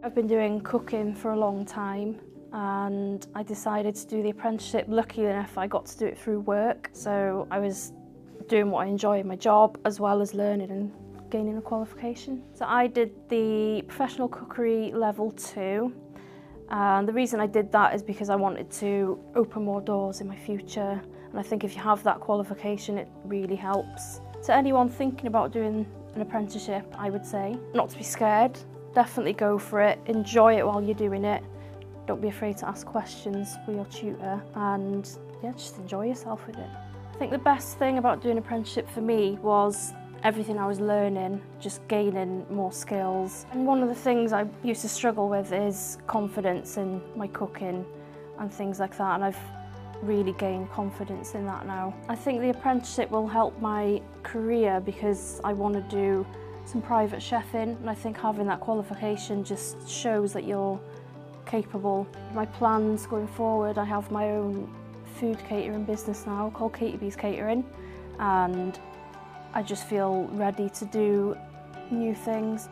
I've been doing cooking for a long time and I decided to do the apprenticeship. Lucky enough I got to do it through work, so I was doing what I enjoy in my job as well as learning and gaining a qualification. So I did the professional cookery level 2, and the reason I did that is because I wanted to open more doors in my future, and I think if you have that qualification it really helps. To anyone thinking about doing an apprenticeship, I would say not to be scared. Definitely go for it, enjoy it while you're doing it. Don't be afraid to ask questions with your tutor, and yeah, just enjoy yourself with it. I think the best thing about doing an apprenticeship for me was everything I was learning, just gaining more skills. And one of the things I used to struggle with is confidence in my cooking and things like that, and I've really gained confidence in that now. I think the apprenticeship will help my career because I want to do some private chefing, and I think having that qualification just shows that you're capable. My plans going forward, I have my own food catering business now called Katie's Catering, and I just feel ready to do new things.